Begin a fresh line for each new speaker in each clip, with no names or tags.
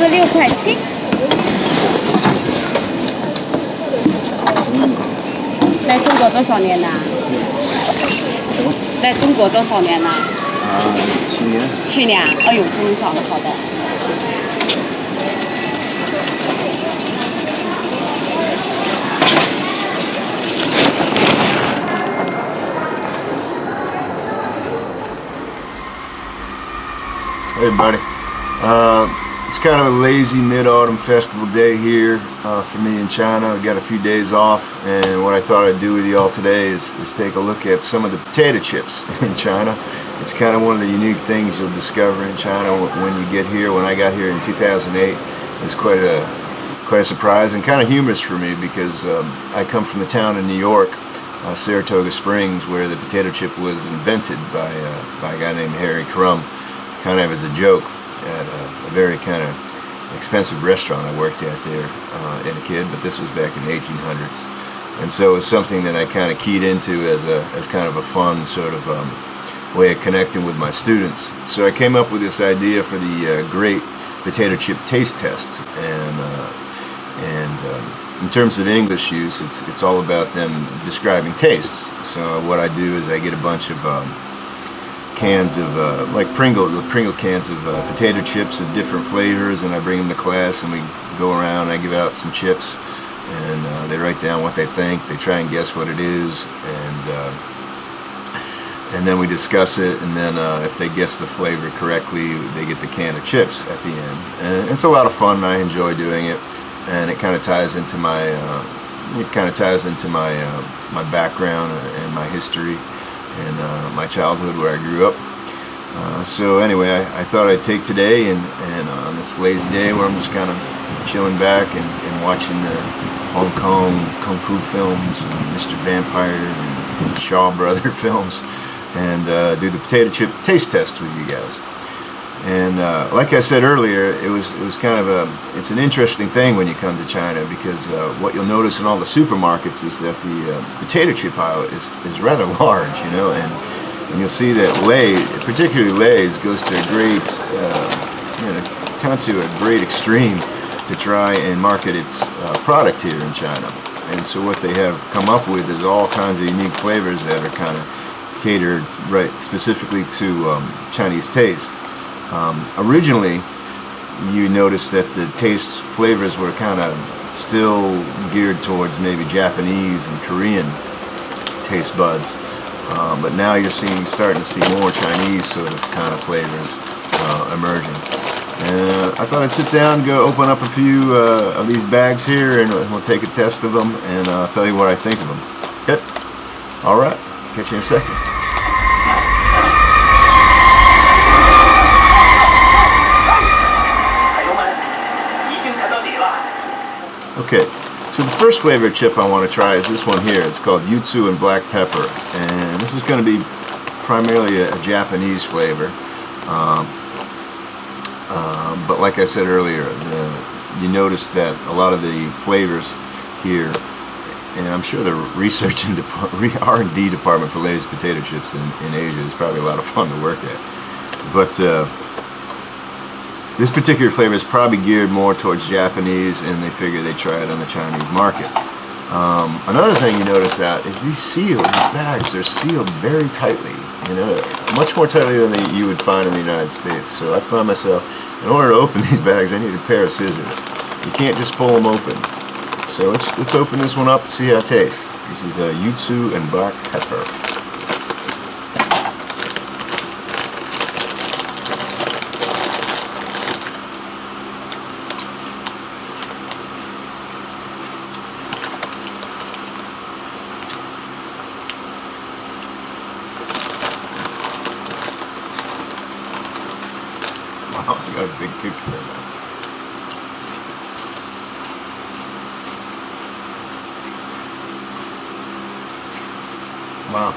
个6块7。来中国多少年啦？在中国多少年啦
7年。
去年，哎呦，这么少的，好的。
Hey buddy, it's kind of a lazy mid-autumn festival day here for me in China. I've got a few days off, and what I thought I'd do with you all today is take a look at some of the potato chips in China. It's kind of one of the unique things you'll discover in China when you get here. When I got here in 2008, it's quite a surprise and kind of humorous for me because I come from the town in New York, Saratoga Springs, where the potato chip was invented by a guy named Harry Crumb, kind of as a joke at a very kind of expensive restaurant I worked at there as a kid, but this was back in the 1800s. And so it was something that I kind of keyed into as kind of a fun sort of way of connecting with my students. So I came up with this idea for the great potato chip taste test, and in terms of English use, it's all about them describing tastes. So what I do is I get a bunch of cans of like the Pringle cans of potato chips of different flavors, and I bring them to class and we go around. I give out some chips, and they write down what they think. They try and guess what it is, and then we discuss it. And then if they guess the flavor correctly, they get the can of chips at the end. And it's a lot of fun. And I enjoy doing it, and it kind of ties into my my background and my history and my childhood where I grew up. So anyway, I thought I'd take today and on this lazy day where I'm just kind of chilling back and watching the Hong Kong Kung Fu films and Mr. Vampire and Shaw Brother films, and do the potato chip taste test with you guys. And like I said earlier, it was kind of it's an interesting thing when you come to China, because what you'll notice in all the supermarkets is that the potato chip aisle is rather large, you know, and you'll see that Lay's, particularly Lay's, goes to a great, to a great extreme to try and market its product here in China. And so what they have come up with is all kinds of unique flavors that are kind of catered right specifically to Chinese taste. Originally, you noticed that the taste flavors were kind of still geared towards maybe Japanese and Korean taste buds, but now you're starting to see more Chinese sort of kind of flavors emerging. And I thought I'd sit down, go open up a few of these bags here, and we'll take a test of them, and I'll tell you what I think of them. Yep. All right. Catch you in a second. Okay, so the first flavor chip I want to try is this one here. It's called Utsu and black pepper, and this is going to be primarily a Japanese flavor. But like I said earlier, you notice that a lot of the flavors here, and I'm sure the research and R&D department for Lay's potato chips in Asia is probably a lot of fun to work at. But this particular flavor is probably geared more towards Japanese, and they figure they try it on the Chinese market. Another thing you notice out is these bags, they're sealed very tightly, you know, much more tightly than you would find in the United States. So I found myself, in order to open these bags, I need a pair of scissors. You can't just pull them open. So let's open this one up and see how it tastes. This is Utsu and black pepper. Wow, it's got a big kick in there now. Wow.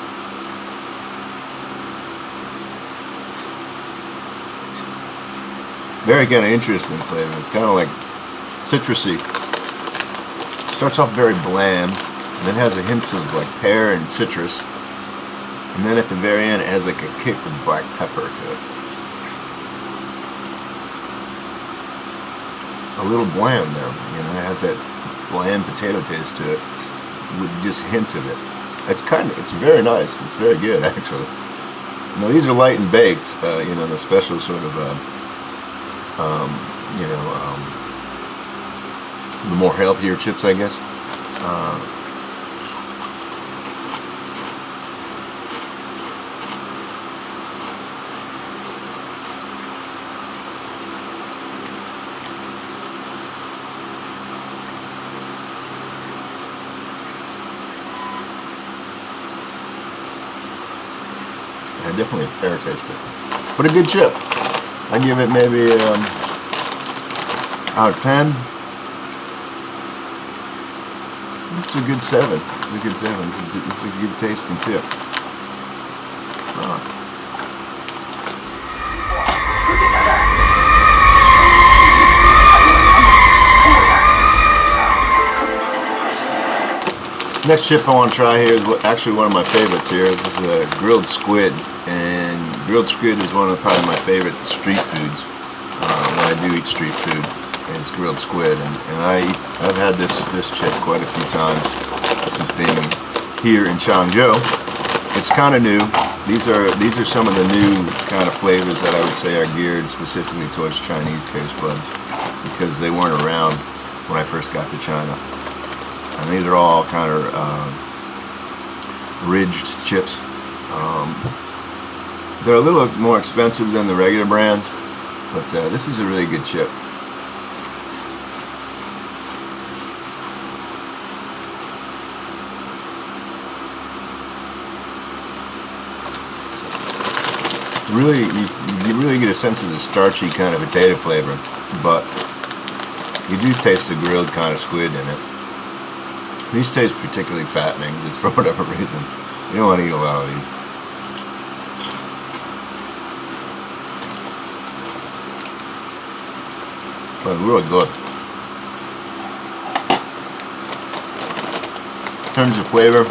Very kind of interesting flavor. It's kind of like citrusy. Starts off very bland, and then has a hint of like pear and citrus. And then at the very end it has like a kick of black pepper to it. a little bland though. You know, it has that bland potato taste to it with just hints of it. It's very nice. It's very good actually. Now these are light and baked. You know, the special sort of the more healthier chips, I guess. Yeah, definitely a fair taster, but a good chip. I give it maybe out of 10. It's a good 7. It's a good 7. It's a good tasting chip. Next chip I want to try here is actually one of my favorites here. This is a grilled squid, and grilled squid is one of probably my favorite street foods. When I do eat street food, it's grilled squid, and I've had this chip quite a few times since being here in Changzhou. It's kind of new. These are some of the new kind of flavors that I would say are geared specifically towards Chinese taste buds, because they weren't around when I first got to China. And these are all kind of ridged chips. They're a little more expensive than the regular brands, but this is a really good chip. Really, you really get a sense of the starchy kind of potato flavor, but you do taste the grilled kind of squid in it. These taste particularly fattening, just for whatever reason. You don't want to eat a lot of these. But really good. In terms of flavor,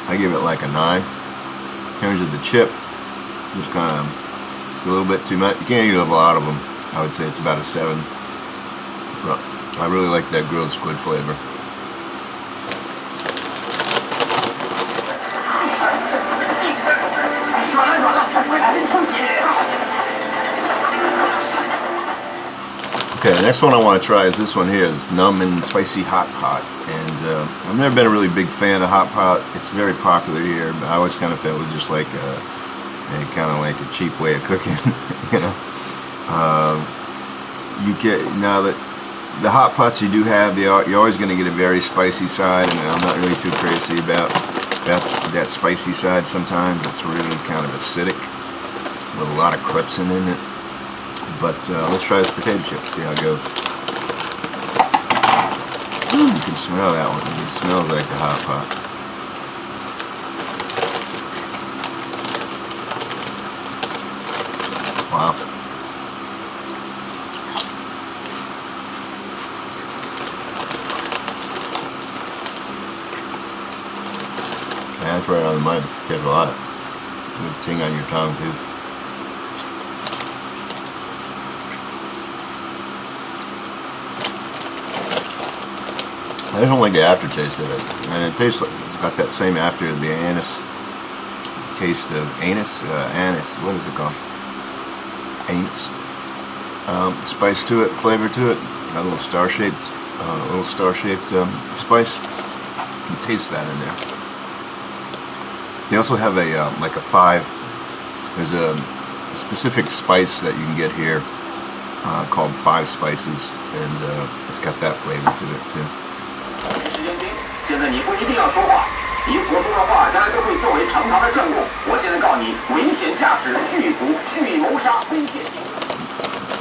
I give it like a 9. In terms of the chip, it's kind of, it's a little bit too much. You can't eat a lot of them. I would say it's about a 7. But I really like that grilled squid flavor. Okay, the next one I want to try is this one here, this numbing spicy hot pot. And I've never been a really big fan of hot pot. It's very popular here, but I always kind of felt it was just like kind of like a cheap way of cooking, you know. You get, now that the hot pots you do have, you're always going to get a very spicy side, and I'm not really too crazy about that spicy side. Sometimes it's really kind of acidic with a lot of crepsin in it. But let's try this potato chip, see how it goes. You can smell that one. It smells like the hot pot. Wow. That's right on the mind. There's a lot. Good ting on your tongue too. I just don't like the aftertaste of it, and it tastes like it's got that same after the anise taste of anise. What is it called? Anise. Spice to it, flavor to it. Got a little star-shaped spice. You can taste that in there. They also have a like a 5. There's a specific spice that you can get here called 5 spices, and it's got that flavor to it too.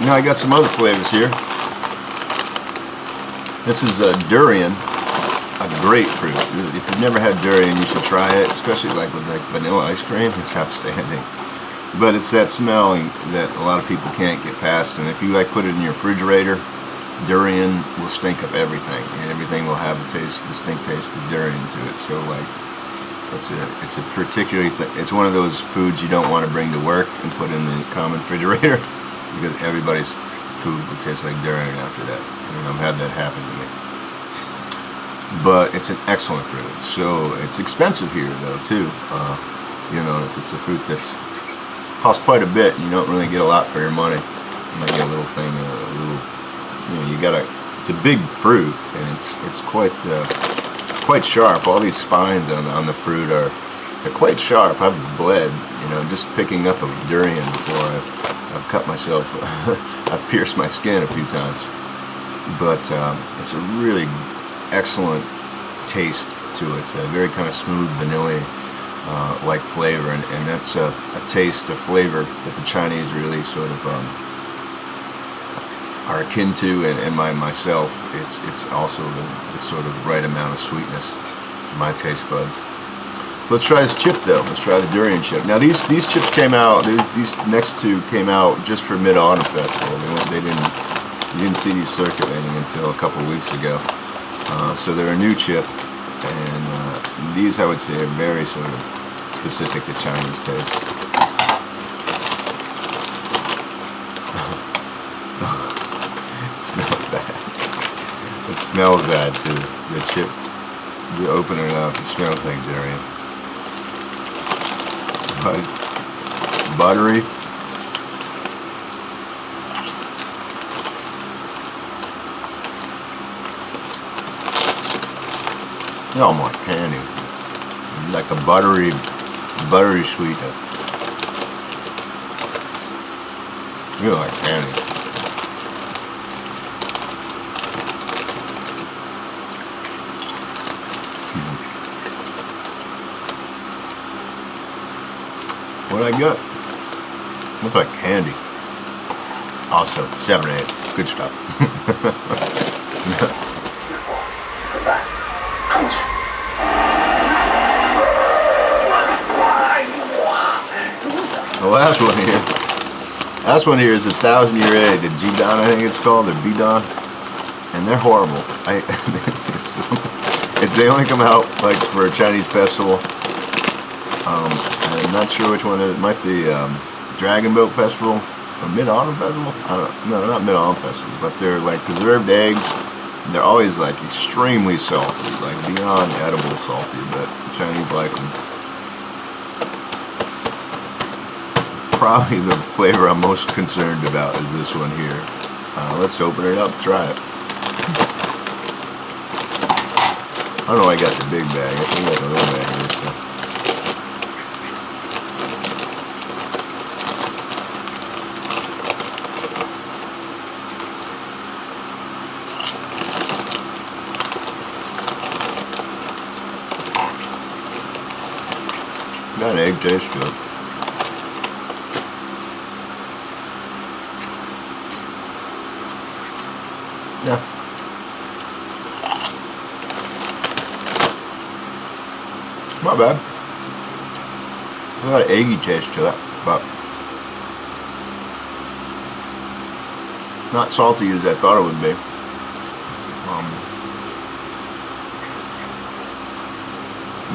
Now I got some other flavors here. This is durian. A great fruit. If you've never had durian, you should try it, especially like with like vanilla ice cream. It's outstanding. But it's that smell that a lot of people can't get past, and if you like put it in your refrigerator, durian will stink up everything, and everything will have a distinct taste of durian to it. So like, it's a particularly it's one of those foods you don't want to bring to work and put in the common refrigerator, because everybody's food that tastes like durian after that. And I've had that happen to me. But it's an excellent fruit. So it's expensive here though too. You notice it's a fruit that's costs quite a bit. You don't really get a lot for your money. You might get a little thing, it's a big fruit, and it's quite sharp. All these spines on the fruit they're quite sharp. I've bled, just picking up a durian before I've cut myself. I've pierced my skin a few times. But it's a really excellent taste to it. It's a very kind of smooth vanilla like flavor, and that's a taste, a flavor that the Chinese really sort of are akin to, and myself. It's also the sort of right amount of sweetness for my taste buds. Let's try this chip though. Let's try the durian chip. Now these chips came out. These next two came out just for Mid-Autumn Festival. You didn't see these circulating until a couple weeks ago. So they're a new chip, and these I would say are very sort of specific to Chinese taste. It smells bad. It smells bad too. The chip, you open it up, it smells like durian. But buttery. It's almost candy, like a buttery sweetness. You like candy. What I got? Looks like candy. Also, 7-8. Good stuff. The last one here is a 1,000-year egg, the Jidan, I think it's called, or Bidan, and they're horrible. They only come out like for a Chinese festival. I'm not sure which one it might be. Dragon Boat Festival or Mid-Autumn Festival. I don't know. No, not Mid-Autumn Festival, but they're like preserved eggs. They're always like extremely salty, like beyond edible salty. But the Chinese like them. Probably the flavor I'm most concerned about is this one here. Let's open it up, try it. I don't know why I got the big bag. I think I got the little bag here. So. Got an egg taste to it. Yeah. Not bad. A lot of eggy taste to it, but not salty as I thought it would be.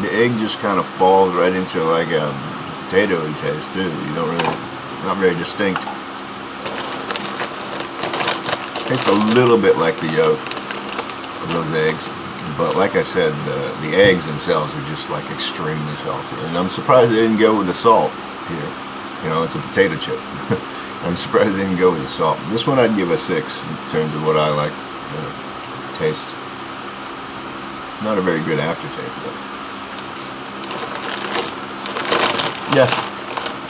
The egg just kind of falls right into like a potato-y taste too. You don't really, not very distinct. Tastes a little bit like the yolk of those eggs, but like I said, the eggs themselves are just like extremely salty, and I'm surprised they didn't go with the salt here. It's a potato chip. I'm surprised they didn't go with the salt. This one I'd give a 6 in terms of what I like taste. Not a very good aftertaste though. Yeah,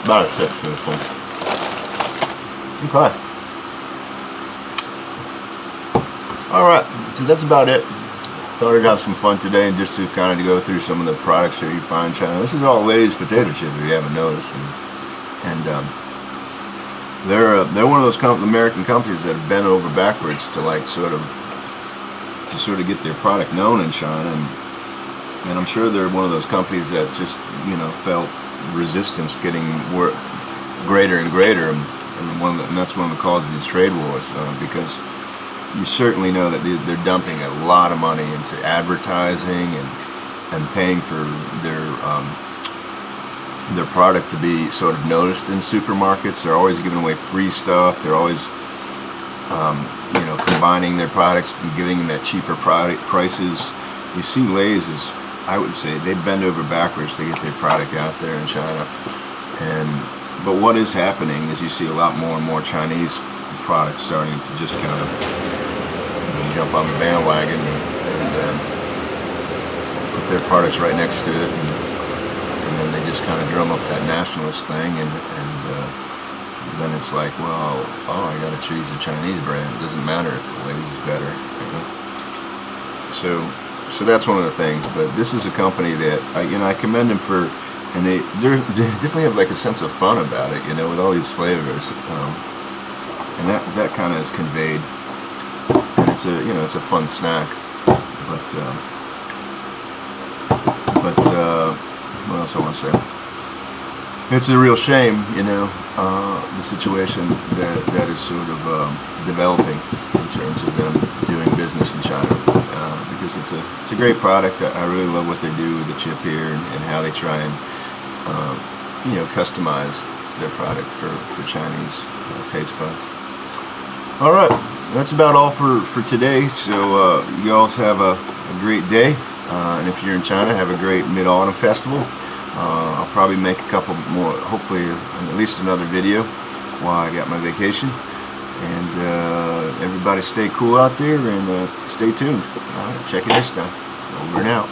about a 6 for this one. Okay. Alright, so that's about it. Thought I'd have some fun today and just to kind of go through some of the products here you find in China. This is all Lay's potato chip if you haven't noticed. And they're one of those American companies that have bent over backwards to like sort of get their product known in China. And I'm sure they're one of those companies that just, felt resistance getting greater and greater. And that's one of the causes of these trade wars, because you certainly know that they're dumping a lot of money into advertising and paying for their product to be sort of noticed in supermarkets. They're always giving away free stuff. They're always combining their products and giving them at cheaper prices. You see Lay's is, I would say, they bend over backwards to get their product out there in China. But what is happening is you see a lot more and more Chinese products starting to just kind of jump on the bandwagon and put their products right next to it, and then they just kind of drum up that nationalist thing, and then it's like, well, I got to choose a Chinese brand. It doesn't matter if the Lay's is better. So that's one of the things. But this is a company that I commend them for, and they definitely have like a sense of fun about it, with all these flavors, and that kind of is conveyed. And it's a fun snack. But what else I want to say? It's a real shame, the situation that is sort of developing in terms of them doing business in China, because it's a great product. I really love what they do with the chip here and how they try and customize their product for Chinese taste buds. All right, that's about all for today. So you all have a great day, and if you're in China, have a great Mid-Autumn Festival. I'll probably make a couple more, hopefully at least another video while I got my vacation. And everybody stay cool out there and stay tuned. All right, check you next time. Over and out.